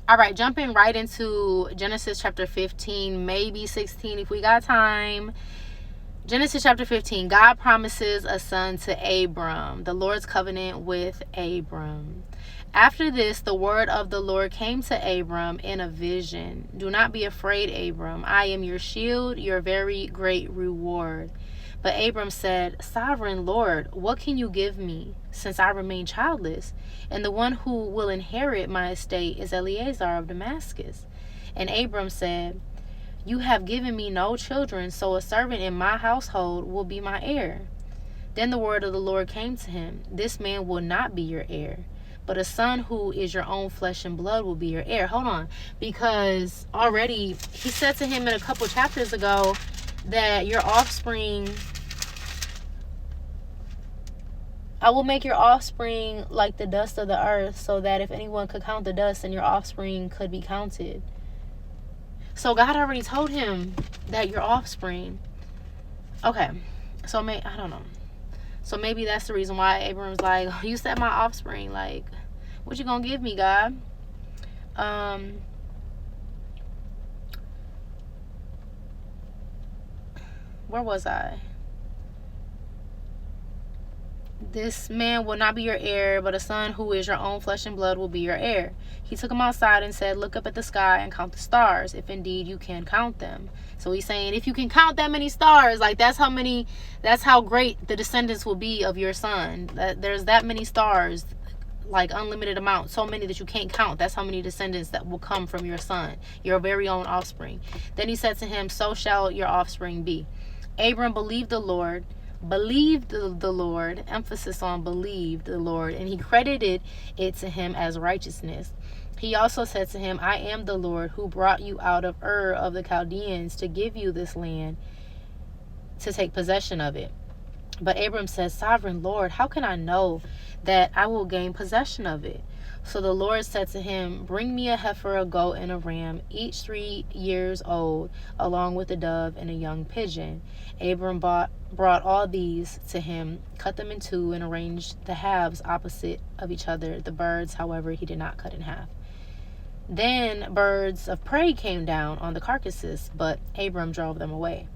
All right, jumping right into Genesis chapter 15, maybe 16 if we got time. Genesis chapter 15, God promises a son to Abram, the Lord's covenant with Abram. After this, the word of the Lord came to Abram in a vision. Do not be afraid, Abram. I am your shield, your very great reward. But Abram said, Sovereign Lord, what can you give me, since I remain childless? And the one who will inherit my estate is Eliezer of Damascus. And Abram said, You have given me no children, so a servant in my household will be my heir. Then the word of the Lord came to him, This man will not be your heir, but a son who is your own flesh and blood will be your heir. Hold on, because already he said to him in a couple chapters ago that your offspring, I will make your offspring like the dust of the earth, so that if anyone could count the dust, then your offspring could be counted. So God already told him that your offspring. Okay, so I don't know. So maybe that's the reason why Abram's like, you said my offspring. Like, what you gonna give me, God? Where was I? This man will not be your heir, but a son who is your own flesh and blood will be your heir. He took him outside and said, Look up at the sky and count the stars, if indeed you can count them. So he's saying, if you can count that many stars, like that's how great the descendants will be of your son. There's that many stars, like unlimited amount, so many that you can't count. That's how many descendants that will come from your son, your very own offspring. Then he said to him, So shall your offspring be. Abram believed the Lord, emphasis on believed the Lord, and he credited it to him as righteousness. He also said to him, I am the Lord who brought you out of Ur of the Chaldeans to give you this land to take possession of it. But Abram said, Sovereign Lord, how can I know that I will gain possession of it? So the Lord said to him, Bring me a heifer, a goat, and a ram, each 3 years old, along with a dove and a young pigeon. Abram brought all these to him, cut them in two, and arranged the halves opposite of each other. The birds, however, he did not cut in half. Then birds of prey came down on the carcasses, but Abram drove them away.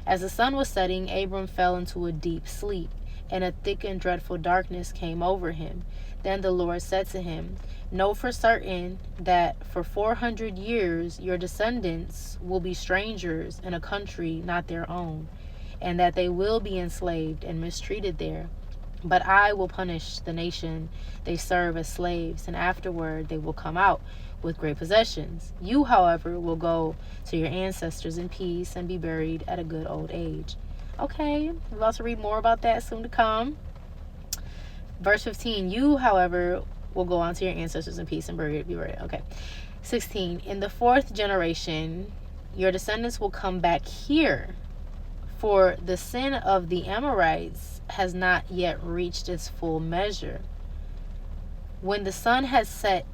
As the sun was setting, Abram fell into a deep sleep, and a thick and dreadful darkness came over him. Then the Lord said to him, Know for certain that for 400 years your descendants will be strangers in a country not their own, and that they will be enslaved and mistreated there. But I will punish the nation they serve as slaves, and afterward they will come out with great possessions. You, however, will go to your ancestors in peace and be buried at a good old age. Okay, we're about to read more about that soon to come. Verse 15, you, however, will go on to your ancestors in peace and be buried. Okay. 16, in the 4th generation, your descendants will come back here, for the sin of the Amorites has not yet reached its full measure. When the sun had set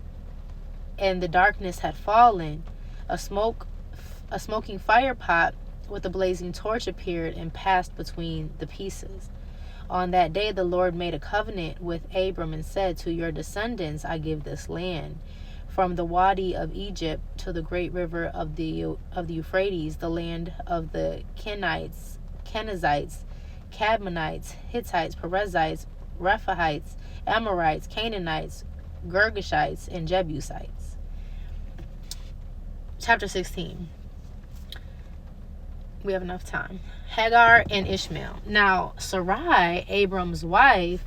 and the darkness had fallen, a smoking fire pot with a blazing torch appeared and passed between the pieces. On that day the Lord made a covenant with Abram and said, To your descendants I give this land, from the Wadi of Egypt to the great river of the Euphrates, the land of the Kenites, Kenizzites, Cadmonites, Hittites, Perizzites, Rephaites, Amorites, Canaanites, Girgashites, and Jebusites. Chapter 16. We have enough time. Hagar and Ishmael. Now, Sarai, Abram's wife,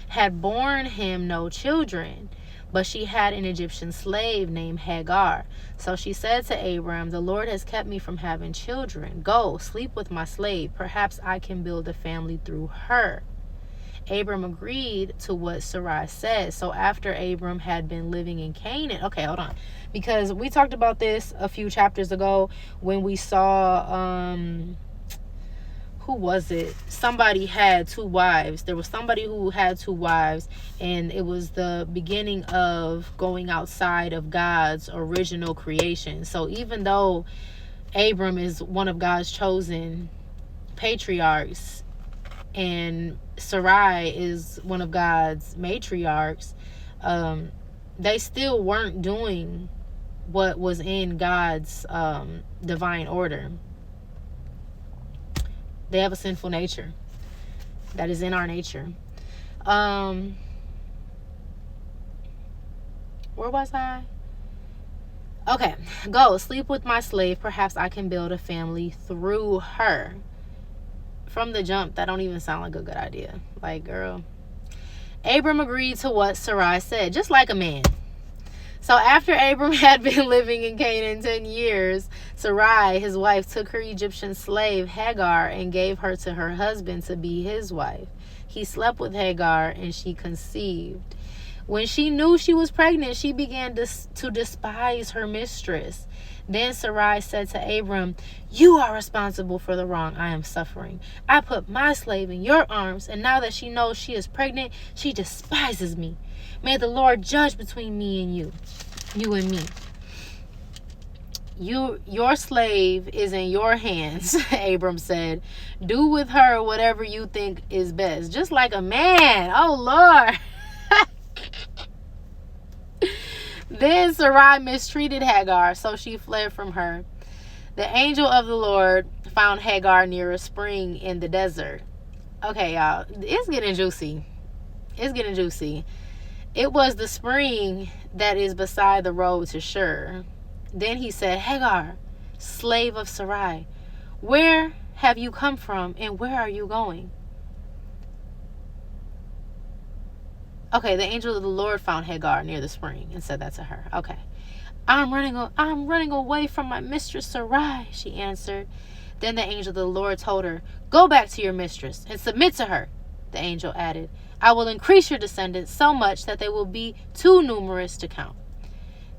had borne him no children, but she had an Egyptian slave named Hagar. So she said to Abram, The Lord has kept me from having children. Go, sleep with my slave. Perhaps I can build a family through her. Abram agreed to what Sarai said. So after Abram had been living in Canaan, okay, hold on, because we talked about this a few chapters ago when we saw, who was it? Somebody had 2 wives. There was somebody who had 2 wives, and it was the beginning of going outside of God's original creation. So even though Abram is one of God's chosen patriarchs, and Sarai is one of God's matriarchs, they still weren't doing what was in God's divine order. They have a sinful nature that is in our nature. Where was I? Okay. Go, sleep with my slave. Perhaps I can build a family through her. From the jump, that don't even sound like a good idea. Like, girl. Abram agreed to what Sarai said, just like a man. So after Abram had been living in Canaan 10 years, Sarai, his wife, took her Egyptian slave Hagar and gave her to her husband to be his wife. He slept with Hagar and she conceived. When she knew she was pregnant, she began to despise her mistress. Then Sarai said to Abram, "You are responsible for the wrong I am suffering. I put my slave in your arms, and now that she knows she is pregnant, she despises me. May the Lord judge between me and you and me. Your slave is in your hands," Abram said. "Do with her whatever you think is best." Just like a man. Oh, Lord. Then Sarai mistreated Hagar, so she fled from her. The angel of the Lord found Hagar near a spring in the desert. Okay, y'all. It's getting juicy. It's getting juicy. It was the spring that is beside the road to Shur. Then he said, "Hagar, slave of Sarai, where have you come from and where are you going?" Okay, the angel of the Lord found Hagar near the spring and said that to her. Okay. I'm running away from my mistress Sarai," she answered. Then the angel of the Lord told her, "Go back to your mistress and submit to her." The angel added, "I will increase your descendants so much that they will be too numerous to count."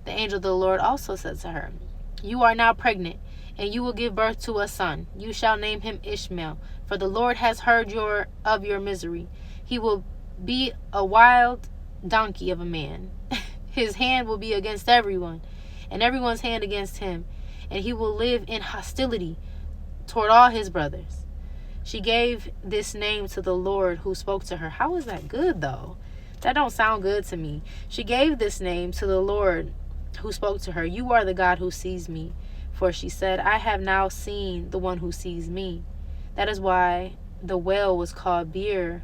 The angel of the Lord also said to her, "You are now pregnant, and you will give birth to a son. You shall name him Ishmael, for the Lord has heard of your misery. He will be a wild donkey of a man. His hand will be against everyone, and everyone's hand against him, and he will live in hostility toward all his brothers." She gave this name to the Lord who spoke to her. How is that good, though? That don't sound good to me. She gave this name to the Lord who spoke to her. "You are the God who sees me." For she said, "I have now seen the one who sees me." That is why the well was called Bir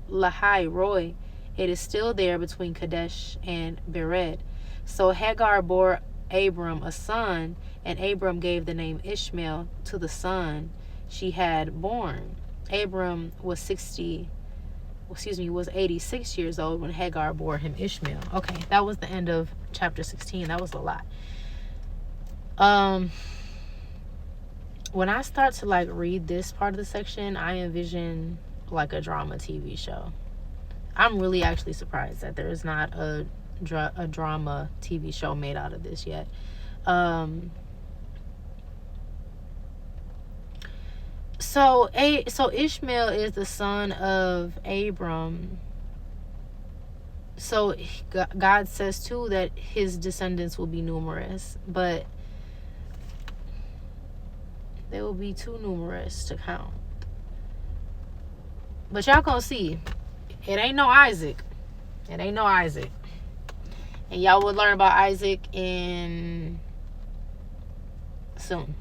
Lahai Roi. It is still there between Kadesh and Bered. So Hagar bore Abram a son, and Abram gave the name Ishmael to the son she had born. Abram was 86 years old when Hagar bore him Ishmael. Okay, that was the end of chapter 16. That was a lot. When I start to read this part of the section, I envision like a drama TV show. I'm really actually surprised that there is not a drama TV show made out of this yet. So Ishmael is the son of Abram. So God says too that his descendants will be numerous, but they will be too numerous to count. But y'all gonna see, it ain't no Isaac. It ain't no Isaac. And y'all will learn about Isaac in soon.